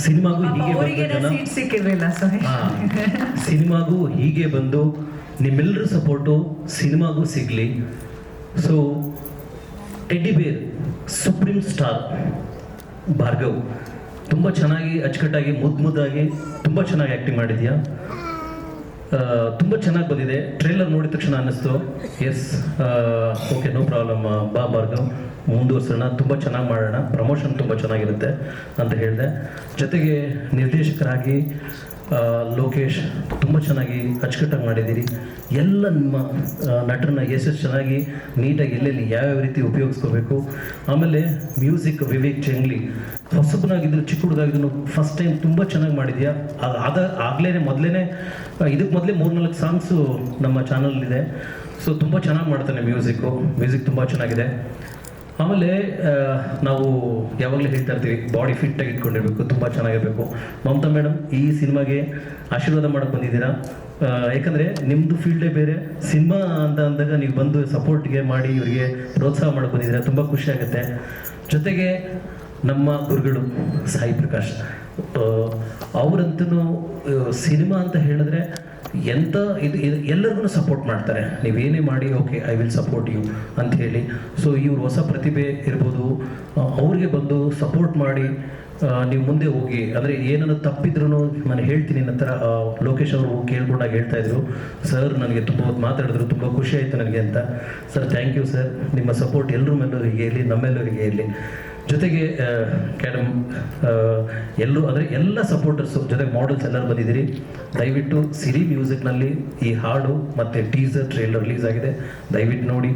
ಸಿನಿಮಾಗೂ ಹೀಗೆ ಅವರಿಗೆ ಬಂದು ಸೀಟ್ ಸಿಕ್ಕಿರ್ಲಿಲ್ಲ ಸರ್. ಸಿನಿಮಾಗೂ ಹೀಗೆ ಬಂದು ನಿಮ್ಮೆಲ್ಲರ ಸಪೋರ್ಟು ಸಿನಿಮಾಗೂ ಸಿಗಲಿ. ಸೊ ಟೆಡ್ಡಿ ಬೇರ್ ಸುಪ್ರೀಂ ಸ್ಟಾರ್ ಭಾರ್ಗವ್ ತುಂಬ ಚೆನ್ನಾಗಿ ಅಚ್ಚುಕಟ್ಟಾಗಿ ಮುದ್ದಾಗಿ ತುಂಬ ಚೆನ್ನಾಗಿ ಆ್ಯಕ್ಟಿಂಗ್ ಮಾಡಿದ್ಯಾ. ತುಂಬ ಚೆನ್ನಾಗಿ ಬಂದಿದೆ. ಟ್ರೇಲರ್ ನೋಡಿದ ತಕ್ಷಣ ಅನ್ನಿಸ್ತು, ಎಸ್ ಓಕೆ, ನೋ ಪ್ರಾಬ್ಲಮ್, ಬಾ ಭಾರ್ಗವ್ ಮುಂದುವರ್ಸೋಣ, ತುಂಬ ಚೆನ್ನಾಗಿ ಮಾಡೋಣ, ಪ್ರಮೋಷನ್ ತುಂಬ ಚೆನ್ನಾಗಿರುತ್ತೆ ಅಂತ ಹೇಳಿದೆ. ಜೊತೆಗೆ ನಿರ್ದೇಶಕರಾಗಿ ಲೋಕೇಶ್ ತುಂಬ ಚೆನ್ನಾಗಿ ಅಚ್ಚುಕಟ್ಟಾಗಿ ಮಾಡಿದ್ದೀರಿ. ಎಲ್ಲ ನಿಮ್ಮ ನಟರನ್ನ ಎಷ್ಟು ಚೆನ್ನಾಗಿ ನೀಟಾಗಿ ಎಲ್ಲೆಲ್ಲಿ ಯಾವ್ಯಾವ ರೀತಿ ಉಪಯೋಗಿಸ್ಕೋಬೇಕು. ಆಮೇಲೆ ಮ್ಯೂಸಿಕ್ ವಿವೇಕ್ ಚೆಂಗ್ಲಿ ಹೊಸಬನಾಗಿದ್ರು, ಚಿಕ್ಕ ಹುಡುಗಾಗಿದ್ರು, ಫಸ್ಟ್ ಟೈಮ್ ತುಂಬ ಚೆನ್ನಾಗಿ ಮಾಡಿದ್ಯಾ. ಮೊದಲೇ ಇದಕ್ಕೆ ಮೊದಲೇ 3-4 ಸಾಂಗ್ಸು ನಮ್ಮ ಚಾನಲಲ್ಲಿದೆ. ಸೊ ತುಂಬ ಚೆನ್ನಾಗಿ ಮಾಡ್ತಾನೆ ಮ್ಯೂಸಿಕ್ ತುಂಬ ಚೆನ್ನಾಗಿದೆ. ಆಮೇಲೆ ನಾವು ಯಾವಾಗಲೂ ಹೇಳ್ತಾ ಇರ್ತೀವಿ, ಬಾಡಿ ಫಿಟ್ಟಾಗಿ ಇಟ್ಕೊಂಡಿರ್ಬೇಕು, ತುಂಬ ಚೆನ್ನಾಗಿರಬೇಕು. ಮಮತಾ ಮೇಡಮ್ ಈ ಸಿನಿಮಾಗೆ ಆಶೀರ್ವಾದ ಮಾಡೋಕ್ಕೆ ಬಂದಿದ್ದೀರಾ. ಯಾಕಂದರೆ ನಿಮ್ಮದು ಫೀಲ್ಡೇ ಬೇರೆ. ಸಿನಿಮಾ ಅಂತ ಅಂದಾಗ ನೀವು ಬಂದು ಸಪೋರ್ಟ್ಗೆ ಮಾಡಿ ಇವರಿಗೆ ಪ್ರೋತ್ಸಾಹ ಮಾಡೋಕ್ಕೆ ಬಂದಿದ್ದೀರಾ, ತುಂಬ ಖುಷಿ ಆಗುತ್ತೆ. ಜೊತೆಗೆ ನಮ್ಮ ಗುರುಗಳು ಸಾಯಿ ಪ್ರಕಾಶ್ ಅವರಂತೂ ಸಿನಿಮಾ ಅಂತ ಹೇಳಿದ್ರೆ ಎಂಥ ಇದು ಎಲ್ಲರಿಗೂ ಸಪೋರ್ಟ್ ಮಾಡ್ತಾರೆ. ನೀವೇನೇ ಮಾಡಿ okay, I will support you ಅಂತ ಹೇಳಿ. ಸೊ ಇವ್ರು ಹೊಸ ಪ್ರತಿಭೆ ಇರ್ಬೋದು, ಅವ್ರಿಗೆ ಬಂದು ಸಪೋರ್ಟ್ ಮಾಡಿ ನೀವು ಮುಂದೆ ಹೋಗಿ. ಅಂದರೆ ಏನನ್ನು ತಪ್ಪಿದ್ರೂ ನಾನು ಹೇಳ್ತೀನಿ ನಂತರ. ಲೋಕೇಶ್ ಅವರು ಕೇಳ್ಕೊಂಡಾಗ ಹೇಳ್ತಾ ಇದ್ರು, ಸರ್ ನನಗೆ ತುಂಬ ಹೊತ್ತು ಮಾತಾಡಿದ್ರು, ತುಂಬ ಖುಷಿ ಆಯಿತು ನನಗೆ ಅಂತ. ಸರ್ ಥ್ಯಾಂಕ್ ಯು ಸರ್, ನಿಮ್ಮ ಸಪೋರ್ಟ್ ಎಲ್ಲರಿಗೆ ಇರಲಿ, ನಮ್ಮೆಲ್ಲರಿಗೆ ಇರಲಿ. ಜೊತೆಗೆ ಕ್ಯಾಡಮ್ ಎಲ್ಲರೂ ಅಂದರೆ ಎಲ್ಲ ಸಪೋರ್ಟರ್ಸು ಜೊತೆಗೆ ಮಾಡೆಲ್ಸ್ ಎಲ್ಲರೂ ಬಂದಿದ್ದೀರಿ. ದಯವಿಟ್ಟು ಸಿರಿ ಮ್ಯೂಸಿಕ್ನಲ್ಲಿ ಈ ಹಾಡು ಮತ್ತು ಟೀಸರ್ ಟ್ರೇಲರ್ ರಿಲೀಸ್ ಆಗಿದೆ, ದಯವಿಟ್ಟು ನೋಡಿ,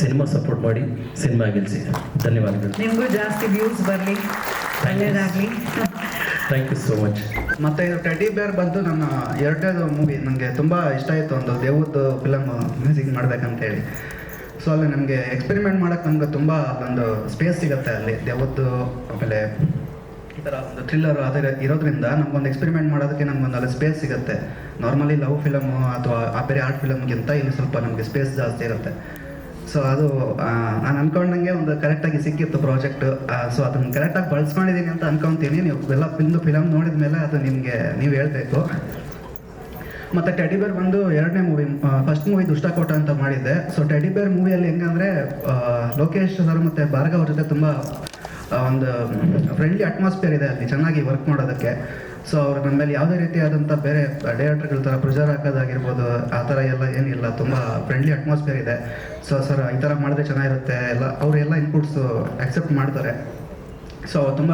ಸಿನಿಮಾ ಸಪೋರ್ಟ್ ಮಾಡಿ, ಸಿನಿಮಾ ಗೆಲ್ಲಿಸಿ. ಧನ್ಯವಾದಗಳು. ನಿಮಗೂ ಜಾಸ್ತಿ ವ್ಯೂಸ್ ಬರಲಿ, ಒಳ್ಳೆಯದಾಗಲಿ. Thank you so much. ಮತ್ತು ಇದು ಟೆಡ್ಡಿ ಬೇರ್ ಬಂದು ನನ್ನ 2ನೇದು ಮೂವಿ. ನನಗೆ ತುಂಬ ಇಷ್ಟ ಆಯಿತು, ಒಂದು ದೇವದ್ದು ಫಿಲಮ್ ಮ್ಯೂಸಿಕ್ ಮಾಡಬೇಕಂತೇಳಿ. ಸೊ ಅಲ್ಲಿ ನಮಗೆ ಎಕ್ಸ್ಪೆರಿಮೆಂಟ್ ಮಾಡೋಕ್ಕೆ ನಮ್ಗೆ ತುಂಬ ಒಂದು ಸ್ಪೇಸ್ ಸಿಗುತ್ತೆ ಅಲ್ಲಿ ದೇವದ್ದು. ಆಮೇಲೆ ಈ ಥರ ಒಂದು ಥ್ರಿಲ್ಲರ್ ಅದೇ ಇರೋದ್ರಿಂದ ನಮ್ಗೊಂದು ಎಕ್ಸ್ಪೆರಿಮೆಂಟ್ ಮಾಡೋದಕ್ಕೆ ನಮ್ಗೊಂದು ಅಲ್ಲಿ ಸ್ಪೇಸ್ ಸಿಗುತ್ತೆ. ನಾರ್ಮಲಿ ಲವ್ ಫಿಲಮು ಅಥವಾ ಬೇರೆ ಆರ್ಟ್ ಫಿಲಮ್ಗಿಂತ ಇಲ್ಲಿ ಸ್ವಲ್ಪ ನಮಗೆ ಸ್ಪೇಸ್ ಜಾಸ್ತಿ ಇರುತ್ತೆ. ಸೊ ಅದು ನಾನು ಅಂದ್ಕೊಂಡಂಗೆ ಒಂದು ಕರೆಕ್ಟಾಗಿ ಸಿಕ್ಕಿತ್ತು ಪ್ರಾಜೆಕ್ಟು. ಸೊ ಅದನ್ನು ಕರೆಕ್ಟಾಗಿ ಬಳಸ್ಕೊಂಡಿದ್ದೀನಿ ಅಂತ ಅಂದ್ಕೊತೀನಿ. ನೀವು ಎಲ್ಲ ಫಿಲಮ್ ನೋಡಿದ ಮೇಲೆ ಅದು ನೀವು ಹೇಳಬೇಕು. ಮತ್ತು ಟೆಡಿ ಬೇರ್ ಬಂದು 2ನೇ ಮೂವಿ. ಫಸ್ಟ್ ಮೂವಿ ದುಷ್ಟಕೋಟ ಅಂತ ಮಾಡಿದ್ದೆ. ಸೊ ಟೆಡಿ ಬೇರ್ ಮೂವಿಯಲ್ಲಿ ಹೆಂಗಂದರೆ ಲೋಕೇಶ್ ಸರ್ ಮತ್ತು ಭಾರ್ಗವ್ ಅವ್ರ ಜೊತೆ ತುಂಬ ಒಂದು ಫ್ರೆಂಡ್ಲಿ ಅಟ್ಮಾಸ್ಫಿಯರ್ ಇದೆ ಅಲ್ಲಿ, ಚೆನ್ನಾಗಿ ವರ್ಕ್ ಮಾಡೋದಕ್ಕೆ. ಸೊ ಅವ್ರು ನಮ್ಮ ಮೇಲೆ ಯಾವುದೇ ರೀತಿಯಾದಂಥ ಬೇರೆ ಡೈರೆಕ್ಟರ್ಗಳ ಥರ ಪ್ರೆಷರ್ ಹಾಕೋದಾಗಿರ್ಬೋದು ಆ ಥರ ಎಲ್ಲ ಏನಿಲ್ಲ, ತುಂಬ ಫ್ರೆಂಡ್ಲಿ ಅಟ್ಮಾಸ್ಫಿಯರ್ ಇದೆ. ಸೊ ಸರ್ ಈ ಥರ ಮಾಡಿದ್ರೆ ಚೆನ್ನಾಗಿರುತ್ತೆ, ಅವರೆಲ್ಲ ಇನ್ಪುಟ್ಸು ಆಕ್ಸೆಪ್ಟ್ ಮಾಡ್ತಾರೆ. ಸೊ ತುಂಬ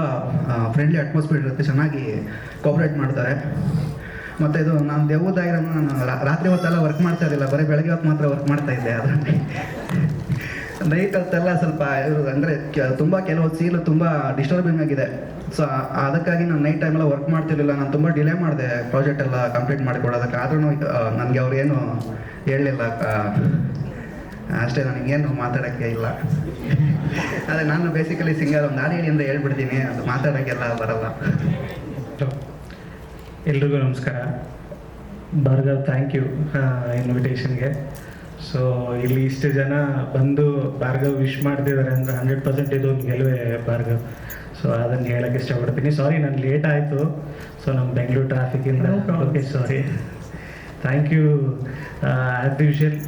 ಫ್ರೆಂಡ್ಲಿ ಅಟ್ಮಾಸ್ಫಿಯರ್ ಇರುತ್ತೆ, ಚೆನ್ನಾಗಿ ಕೋಆಪ್ರೇಟ್ ಮಾಡ್ತಾರೆ. ಮತ್ತು ಇದು ನಾನು ದೇವದಾಗಿರೋ ನಾನು ರಾತ್ರಿ ಹೊತ್ತೆಲ್ಲ ವರ್ಕ್ ಮಾಡ್ತಾ ಇರಲಿಲ್ಲ, ಬರೀ ಬೆಳಗ್ಗೆ ಹೊತ್ತು ಮಾತ್ರ ವರ್ಕ್ ಮಾಡ್ತಾ ಇದ್ದೆ. ಅದರಲ್ಲಿ ನೈಟ್ ಹೊತ್ತೆಲ್ಲ ಸ್ವಲ್ಪ ಅಂದರೆ ತುಂಬ ಕೆಲವು ಸೀಲು ತುಂಬ ಡಿಸ್ಟರ್ಬಿಂಗ್ ಆಗಿದೆ. ಸೊ ಅದಕ್ಕಾಗಿ ನಾನು ನೈಟ್ ಟೈಮೆಲ್ಲ ವರ್ಕ್ ಮಾಡ್ತಿರ್ಲಿಲ್ಲ. ನಾನು ತುಂಬ ಡಿಲೇ ಮಾಡಿದೆ ಪ್ರಾಜೆಕ್ಟ್ ಎಲ್ಲ ಕಂಪ್ಲೀಟ್ ಮಾಡಿಕೊಡೋದಕ್ಕೆ. ಆದ್ರೂ ನನಗೆ ಅವ್ರೇನು ಹೇಳಲಿಲ್ಲ ಅಷ್ಟೇ, ನನಗೇನು ಮಾತಾಡೋಕ್ಕೆ ಇಲ್ಲ. ಅದೇ ನಾನು ಬೇಸಿಕಲಿ ಸಿಂಗರ್, ಒಂದು ಹಾಡಿಯಿಂದ ಹೇಳ್ಬಿಡ್ತೀನಿ, ಅದು ಮಾತಾಡೋಕ್ಕೆಲ್ಲ ಬರಲ್ಲ. ಎಲ್ರಿಗೂ ನಮಸ್ಕಾರ. ಭಾರ್ಗವ್, ಥ್ಯಾಂಕ್ ಯು ಇನ್ವಿಟೇಷನ್ಗೆ. ಸೊ ಇಲ್ಲಿ ಇಷ್ಟು ಜನ ಬಂದು ಭಾರ್ಗವ್ ವಿಶ್ ಮಾಡ್ತಿದ್ದಾರೆ ಅಂದರೆ 100% ಇದೊಂದು ಗೆಲುವೆ ಭಾರ್ಗವ್. ಸೊ ಅದನ್ನು ಹೇಳೋಕ್ಕೆ ಇಷ್ಟಪಡ್ತೀನಿ. ಸಾರಿ ನಾನು ಲೇಟ್ ಆಯಿತು, ಸೊ ನಮ್ಮ ಬೆಂಗಳೂರು ಟ್ರಾಫಿಕಿಂದ. Okay, sorry. Thank you. As usual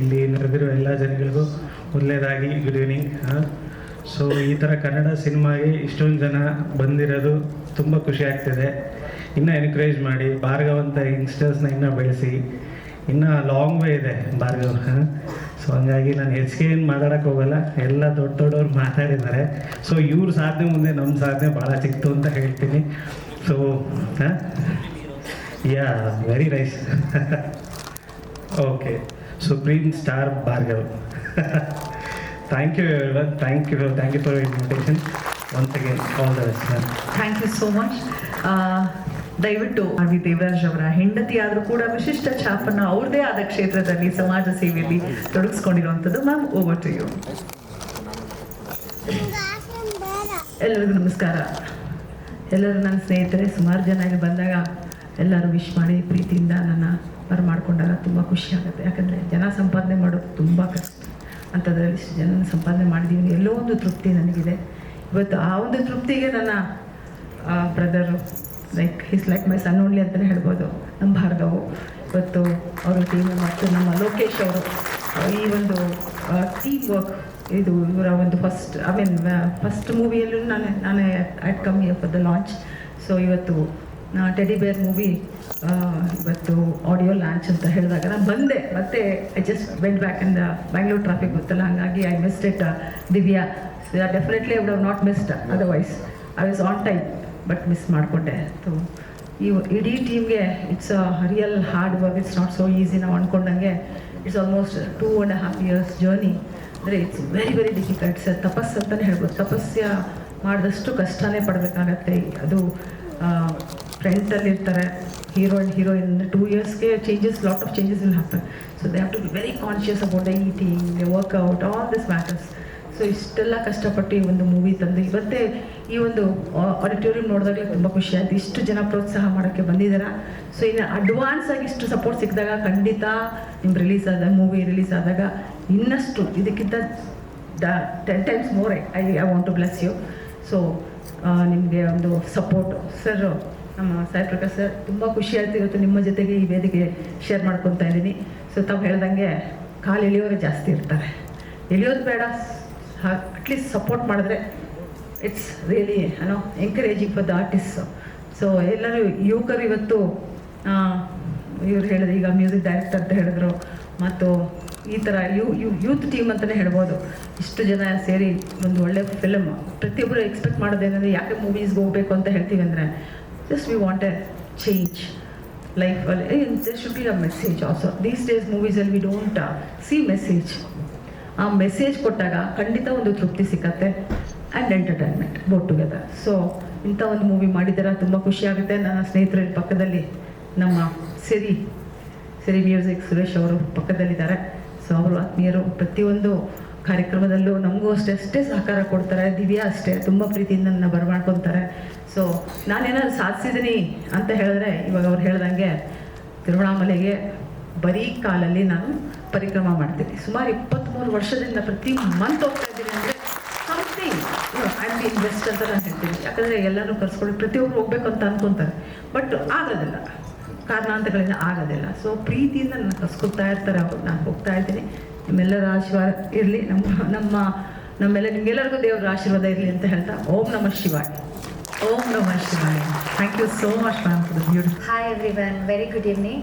ಇಲ್ಲಿ ನಡೆದಿರೋ ಎಲ್ಲ ಜನಗಳಿಗೂ ಮೊದಲನೇದಾಗಿ ಗುಡ್ ಈವ್ನಿಂಗ್. ಸೊ ಈ ಥರ ಕನ್ನಡ ಸಿನಿಮಾಗೆ ಇಷ್ಟೊಂದು ಜನ ಬಂದಿರೋದು ತುಂಬ ಖುಷಿ ಆಗ್ತಿದೆ. ಇನ್ನೂ ಎನ್ಕರೇಜ್ ಮಾಡಿ, ಭಾರ್ಗವ್ ಅಂತ ಯಂಗ್ಸ್ಟರ್ಸ್ನ ಇನ್ನೂ ಬೆಳೆಸಿ. ಇನ್ನೂ ಲಾಂಗ್ ವೇ ಇದೆ ಭಾರ್ಗವ್. ಸೊ ಹಂಗಾಗಿ ನಾನು ಹೆಚ್ಚಿಗೆ ಏನು ಮಾತಾಡೋಕ್ಕೆ ಹೋಗಲ್ಲ, ಎಲ್ಲ ದೊಡ್ಡವ್ರು ಮಾತಾಡಿದ್ದಾರೆ. ಸೊ ಇವ್ರ ಸಾಧನೆ ಮುಂದೆ ನಮ್ಮ ಸಾಧನೆ ಭಾಳ ಚಿಕ್ತು ಅಂತ ಹೇಳ್ತೀನಿ. So yeah, very nice. Okay. Supreme star Bhargav. Thank you everyone. Thank you for your invitation. Once again, all the best, man. Thank you so much. ದಯವಿಟ್ಟು ಆರ್ ವಿ ದೇವರಾಜ್ ಅವರ ಹೆಂಡತಿ ಆದರೂ ಕೂಡ ವಿಶಿಷ್ಟ ಛಾಪನ್ನು ಅವ್ರದೇ ಆದ ಕ್ಷೇತ್ರದಲ್ಲಿ ಸಮಾಜ ಸೇವೆಯಲ್ಲಿ ತೊಡಗಿಸ್ಕೊಂಡಿರುವಂಥದ್ದು. Ma'am, over to you. ಎಲ್ಲರಿಗೂ ನಮಸ್ಕಾರ. ಎಲ್ಲರೂ ನನ್ನ ಸ್ನೇಹಿತರೆ. ಸುಮಾರು ಜನ ಇಲ್ಲಿ ಬಂದಾಗ ಎಲ್ಲರೂ ವಿಶ್ ಮಾಡಿ ಪ್ರೀತಿಯಿಂದ ನನ್ನ ಬರಮಾಡ್ಕೊಂಡಾಗ ತುಂಬ ಖುಷಿ ಆಗುತ್ತೆ. ಯಾಕಂದರೆ ಜನ ಸಂಪಾದನೆ ಮಾಡೋದು ತುಂಬ ಕಷ್ಟ. ಅಂಥದ್ರಲ್ಲಿ ಇಷ್ಟು ಜನ ಸಂಪಾದನೆ ಮಾಡಿದ್ದೀವಿ, ಎಲ್ಲೋ ಒಂದು ತೃಪ್ತಿ ನನಗಿದೆ. ಇವತ್ತು ಆ ಒಂದು ತೃಪ್ತಿಗೆ ನನ್ನ brother like my son only ಅಂತಲೇ ಹೇಳ್ಬೋದು, ನಮ್ಮ ಭಾರ್ಗವು. ಇವತ್ತು ಅವರ ಟೀಮ್ ಮತ್ತು ನಮ್ಮ ಲೋಕೇಶ್ ಅವರು ಈ ಒಂದು ಟೀಮ್ ವರ್ಕ್, ಇದು ಇವರ ಒಂದು ಫಸ್ಟ್ ಮೂವಿಯಲ್ಲೂ ನಾನೇ I'd come here for the launch. So ಇವತ್ತು ಟೆಡಿ ಬೇರ್ ಮೂವಿ ಇವತ್ತು ಆಡಿಯೋ ಲಾಂಚ್ ಅಂತ ಹೇಳಿದಾಗ ನಾನು ಬಂದೆ. ಮತ್ತೆ I just went back in the Bangalore traffic ಗೊತ್ತಲ್ಲ, ಹಾಗಾಗಿ I missed it Divya. Definitely I would have not missed, otherwise I was on time, but miss ಮಾಡಿಕೊಂಡೆ. ಸೊ ಈ ಇಡೀ ಟೀಮ್ಗೆ it's a real hard work. It's not so easy. ನಾವು ಅಂದ್ಕೊಂಡಂಗೆ it's almost 2.5 years journey. ಅಂದರೆ it's very very difficult. It's ತಪಸ್ಸು ಅಂತಲೇ ಹೇಳ್ಬೋದು. ತಪಸ್ಯ ಮಾಡಿದಷ್ಟು ಕಷ್ಟನೇ ಪಡಬೇಕಾಗತ್ತೆ. ಅದು ಫ್ರೆಂಟಲ್ಲಿರ್ತಾರೆ ಹೀರೋ ಆ್ಯಂಡ್ ಹೀರೋಯಿನ್. 2 yearsಗೆ lot of changes will happen. So they have to be very conscious about the eating, the workout, all this matters. So ಇಷ್ಟೆಲ್ಲ ಕಷ್ಟಪಟ್ಟು ಈ ಒಂದು ಮೂವಿ ತಂದು ಇವತ್ತೇ ಈ ಒಂದು ಆಡಿಟೋರಿಯಂ ನೋಡಿದಾಗಲೇ ತುಂಬ ಖುಷಿ ಆಯಿತು. ಇಷ್ಟು ಜನ ಪ್ರೋತ್ಸಾಹ ಮಾಡೋಕ್ಕೆ ಬಂದಿದ್ದೀರಾ. ಸೊ ಇನ್ನು ಅಡ್ವಾನ್ಸ್ ಆಗಿ ಇಷ್ಟು ಸಪೋರ್ಟ್ ಸಿಕ್ಕಿದಾಗ ಖಂಡಿತ ನಿಮ್ಮ ಮೂವಿ ರಿಲೀಸ್ ಆದಾಗ ಇನ್ನಷ್ಟು ಇದಕ್ಕಿಂತ 10 times more I want to bless you. So ನಿಮಗೆ ಒಂದು ಸಪೋರ್ಟು ಸರ್, ನಮ್ಮ ಸಾಯಿ ಪ್ರಕಾಶ್ ಸರ್, ತುಂಬ ಖುಷಿ ಆಯಿತು ಇವತ್ತು ನಿಮ್ಮ ಜೊತೆಗೆ ಈ ವೇದಿಕೆ ಶೇರ್ ಮಾಡ್ಕೊತಾ ಇದ್ದೀನಿ. ಸೊ ತಾವು ಹೇಳ್ದಂಗೆ ಕಾಲು ಎಳೆಯೋರೇ ಜಾಸ್ತಿ ಇರ್ತಾರೆ, ಎಳೆಯೋದು ಬೇಡ, ಅಟ್ಲೀಸ್ಟ್ ಸಪೋರ್ಟ್ ಮಾಡಿದ್ರೆ it's really encouraging for the artist. So ಎಲ್ಲರೂ ಯುವಕರು ಇವತ್ತು ಇವ್ರು ಹೇಳಿದ್ರು, ಈಗ ಮ್ಯೂಸಿಕ್ ಡೈರೆಕ್ಟರ್ ಅಂತ ಹೇಳಿದ್ರು, ಮತ್ತು ಈ ಥರ ಯೂತ್ ಟೀಮ್ ಅಂತಲೇ ಹೇಳ್ಬೋದು. ಇಷ್ಟು ಜನ ಸೇರಿ ಒಂದು ಒಳ್ಳೆ ಫಿಲಮ್. ಪ್ರತಿಯೊಬ್ಬರು ಎಕ್ಸ್ಪೆಕ್ಟ್ ಮಾಡೋದೇನೆಂದರೆ ಯಾಕೆ ಮೂವೀಸ್ಗೆ ಹೋಗಬೇಕು ಅಂತ ಹೇಳ್ತೀವಿ ಅಂದರೆ just we want a change ಲೈಫಲ್ಲಿ. There should be a message also. These days ಮೂವೀಸಲ್ಲಿ ವಿ ಡೋಂಟ್ ಸಿ ಮೆಸೇಜ್. ಆ ಮೆಸೇಜ್ ಕೊಟ್ಟಾಗ ಖಂಡಿತ ಒಂದು ತೃಪ್ತಿ ಸಿಕ್ಕತ್ತೆ and entertainment both together. So ಇಂಥ ಒಂದು ಮೂವಿ ಮಾಡಿದ್ದೀರ, ತುಂಬ ಖುಷಿಯಾಗುತ್ತೆ. ನನ್ನ ಸ್ನೇಹಿತರ ಪಕ್ಕದಲ್ಲಿ ನಮ್ಮ ಸಿರಿ ಮ್ಯೂಸಿಕ್ ಸುರೇಶ್ ಅವರು ಪಕ್ಕದಲ್ಲಿದ್ದಾರೆ. ಸೊ ಅವರು ಆತ್ಮೀಯರು, ಪ್ರತಿಯೊಂದು ಕಾರ್ಯಕ್ರಮದಲ್ಲೂ ನಮಗೂ ಅಷ್ಟೇ ಸಹಕಾರ ಕೊಡ್ತಾರೆ. ದಿವ್ಯಾ ಅಷ್ಟೇ ತುಂಬ ಪ್ರೀತಿಯಿಂದ ನನ್ನ ಬರಮಾಡ್ಕೊತಾರೆ. ಸೊ ನಾನೇನಾದ್ರು ಸಾಧಿಸಿದ್ದೀನಿ ಅಂತ ಹೇಳಿದ್ರೆ, ಇವಾಗ ಅವ್ರು ಹೇಳ್ದಂಗೆ ತಿರುವಣ್ಣಾಮಲೆಗೆ ಬರೀ ಕಾಲಲ್ಲಿ ನಾನು ಪರಿಕ್ರಮ ಮಾಡ್ತೀನಿ. ಸುಮಾರು 23 ವರ್ಷದಿಂದ ಪ್ರತಿ ಮಂತ್ ಹೋಗ್ತಾ ಇದ್ದೀನಿ. ಅಂದರೆ ಸಮಥಿಂಗ್ ಐ ಬಿ ಇನ್ವೆಸ್ಟ್ ಅಂತ ನಾನು ಹೇಳ್ತೀನಿ. ಯಾಕಂದರೆ ಎಲ್ಲರೂ ಕರ್ಸ್ಕೊಂಡು ಪ್ರತಿಯೊಬ್ಬರು ಹೋಗ್ಬೇಕು ಅಂತ ಅಂದ್ಕೊತಾರೆ, ಬಟ್ ಆಗೋದಿಲ್ಲ, ಕಾರಣಾಂತರಗಳಿಂದ ಆಗೋದಿಲ್ಲ. ಸೊ ಪ್ರೀತಿಯಿಂದ ನನ್ನ ಕರ್ಸ್ಕೊಳ್ತಾ ಇರ್ತಾರೆ ಅವರು, ನಾನು ಹೋಗ್ತಾ ಇದ್ದೀನಿ. ನಿಮ್ಮೆಲ್ಲರ ಆಶೀರ್ವಾದ ಇರಲಿ, ನಮ್ಮೆಲ್ಲ ನಿಮಗೆಲ್ಲರಿಗೂ ದೇವರ ಆಶೀರ್ವಾದ ಇರಲಿ ಅಂತ ಹೇಳ್ತಾ ಓಂ ನಮಃ ಶಿವಾಯ. ಓಂ ನಮಃ ಶಿವಾಯ. Thank you so much ma'am for the beautiful. Hi everyone, very good evening.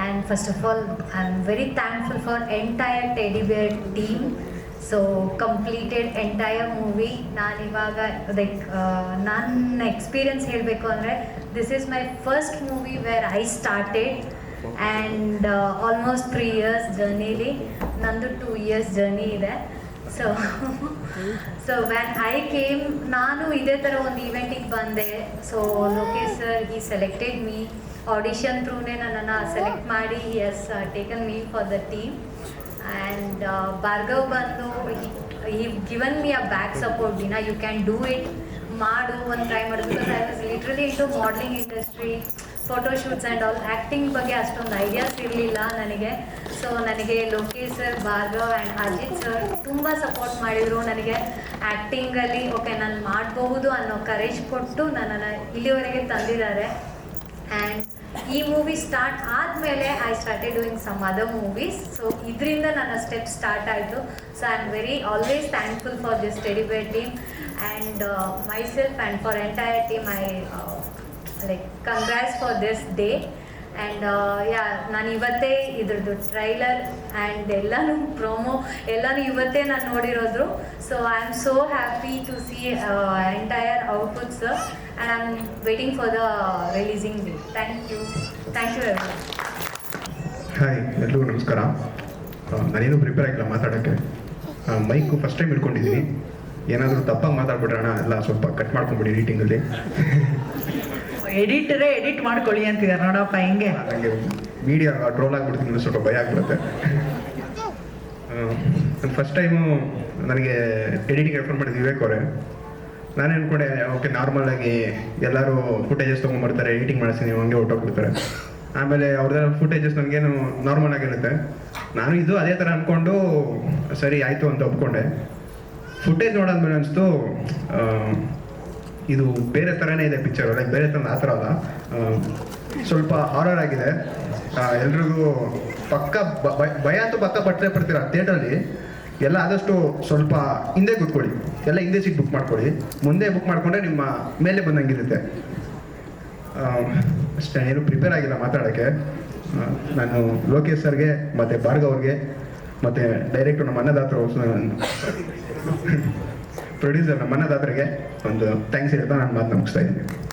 And first of all, I'm very thankful for entire Teddy Bear team. So completed entire movie. ನಾನು ಇವಾಗ ನನ್ನ ಎಕ್ಸ್ಪೀರಿಯನ್ಸ್ ಹೇಳಬೇಕು ಅಂದರೆ, this is my first movie where I started and almost 3 years ಜರ್ನಿಲಿ. ನಂದು 2 years journey ಇದೆ. So when I came, ನಾನು ಇದೇ ಥರ ಒಂದು ಈವೆಂಟಿಗೆ ಬಂದೆ. So Lokesh sir he selected me audition ಥ್ರೂನೇ ನನ್ನನ್ನು ಸೆಲೆಕ್ಟ್ ಮಾಡಿ he has taken me for the team. And Bhargav ಬಂದು he given me a back support. ದಿನ ಯು ಕ್ಯಾನ್ ಡೂ ಇಟ್, ಮಾಡು, ಒಂದು ಟ್ರೈ ಮಾಡು. Because I was literally into modelling industry, photoshoots and all. Acting ಬಗ್ಗೆ ಅಷ್ಟೊಂದು ideas ಇರಲಿಲ್ಲ ನನಗೆ. So ನನಗೆ Lokesh sir, Bhargav and Ajith sir ತುಂಬ ಸಪೋರ್ಟ್ ಮಾಡಿದರು. ನನಗೆ ಆ್ಯಕ್ಟಿಂಗಲ್ಲಿ ಓಕೆ ನಾನು ಮಾಡಬಹುದು ಅನ್ನೋ ಕರೇಜ್ ಕೊಟ್ಟು ನನ್ನನ್ನು ಇಲ್ಲಿವರೆಗೆ ತಂದಿದ್ದಾರೆ. ಆ್ಯಂಡ್ ಈ ಮೂವಿ ಸ್ಟಾರ್ಟ್ ಆದಮೇಲೆ I started doing some other movies. So ಇದರಿಂದ ನನ್ನ ಸ್ಟೆಪ್ ಸ್ಟಾರ್ಟ್ ಆಯಿತು. So I am always thankful for this teddy bear team and myself and for entire team. I congrats for this day. And ನಾನು ಇವತ್ತೇ ಇದ್ರದ್ದು trailer and ಎಲ್ಲನೂ promo ಎಲ್ಲನೂ ಇವತ್ತೇ ನಾನು ನೋಡಿರೋದು. So I am so happy to see entire outputs and I am waiting for the releasing day. Thank you everyone. Hi, ಎಲ್ರಿಗೂ ನಮಸ್ಕಾರ. ನಾನೇನು ಪ್ರಿಪೇರ್ ಆಗಿಲ್ಲ ಮಾತಾಡೋಕ್ಕೆ. ಮೈಕು ಫಸ್ಟ್ ಟೈಮ್ ಇಟ್ಕೊಂಡಿದ್ದೀನಿ. ಏನಾದರೂ ತಪ್ಪಾಗಿ ಮಾತಾಡ್ಬಿಟ್ರಣ ಎಲ್ಲ ಸ್ವಲ್ಪ ಕಟ್ ಮಾಡ್ಕೊಂಬಿಡಿ ಎಡಿಟಿಂಗಲ್ಲಿ. ಎಡಿಟರೇ ಎಡಿಟ್ ಮಾಡ್ಕೊಳ್ಳಿ ಅಂತಿದ್ದಾರೆ ನೋಡಪ್ಪ ಹೆಂಗೆ. ನನಗೆ ಮೀಡಿಯಾ ಟ್ರೋಲ್ ಆಗಿಬಿಡ್ತೀನಿ, ಸ್ವಲ್ಪ ಭಯ ಆಗ್ಬಿಡುತ್ತೆ. ನಾನು ಫಸ್ಟ್ ಟೈಮು ನನಗೆ ಎಡಿಟಿಂಗ್ ರೆಫರ್ ಮಾಡಿದ್ದು ವಿವೇಕ್ ಅವರೇ. ನಾನು ಅಂದ್ಕೊಂಡೆ ಓಕೆ ನಾರ್ಮಲಾಗಿ ಎಲ್ಲರೂ ಫುಟೇಜಸ್ ತೊಗೊಂಡ್ಬರ್ತಾರೆ, ಎಡಿಟಿಂಗ್ ಮಾಡಿಸ್ತೀನಿ, ಹಂಗೆ ಹೊಟ್ಟೋಗ್ಬಿಡ್ತಾರೆ. ಆಮೇಲೆ ಅವ್ರದ್ದು ಫುಟೇಜಸ್ ನನಗೇನು ನಾರ್ಮಲ್ ಆಗಿರುತ್ತೆ. ನಾನು ಇದು ಅದೇ ಥರ ಅಂದ್ಕೊಂಡು ಸರಿ ಆಯಿತು ಅಂತ ಒಪ್ಕೊಂಡೆ. ಫುಟೇಜ್ ನೋಡಾದ್ಮೇಲೆ ಅನಿಸ್ತು ಇದು ಬೇರೆ ಥರನೇ ಇದೆ ಪಿಕ್ಚರು, ಲೈಕ್ ಬೇರೆ ಥರ ಆ ಥರ ಅಲ್ಲ, ಸ್ವಲ್ಪ ಹಾರರ್ ಆಗಿದೆ. ಎಲ್ರಿಗೂ ಪಕ್ಕ ಭಯ ಅಂತೂ ಪಡ್ತೀರ ಥಿಯೇಟ್ರಲ್ಲಿ. ಎಲ್ಲ ಆದಷ್ಟು ಸ್ವಲ್ಪ ಹಿಂದೆ ಕೂತ್ಕೊಳ್ಳಿ, ಎಲ್ಲ ಹಿಂದೆ ಸೀಟ್ ಬುಕ್ ಮಾಡ್ಕೊಳ್ಳಿ. ಮುಂದೆ ಬುಕ್ ಮಾಡಿಕೊಂಡ್ರೆ ನಿಮ್ಮ ಮೇಲೆ ಬಂದಂಗಿರುತ್ತೆ. ಅಷ್ಟೇ, ಏನು ಪ್ರಿಪೇರ್ ಆಗಿಲ್ಲ ಮಾತಾಡೋಕ್ಕೆ. ನಾನು ಲೋಕೇಶ್ ಸರ್ಗೆ ಮತ್ತು ಭಾರ್ಗವ್ ಅವ್ರಿಗೆ ಮತ್ತು ಡೈರೆಕ್ಟರ್ ನಮ್ಮ ಅನ್ನದಾತರು ಪ್ರೊಡ್ಯೂಸರ್ ನಮ್ಮ ಅನ್ನದಾತರಿಗೆ ಒಂದು ಥ್ಯಾಂಕ್ಸ್ ಹೇಳ್ತಾ ನಾನು ಮಾತು ಮುಗಿಸ್ತಾ ಇದ್ದೀನಿ.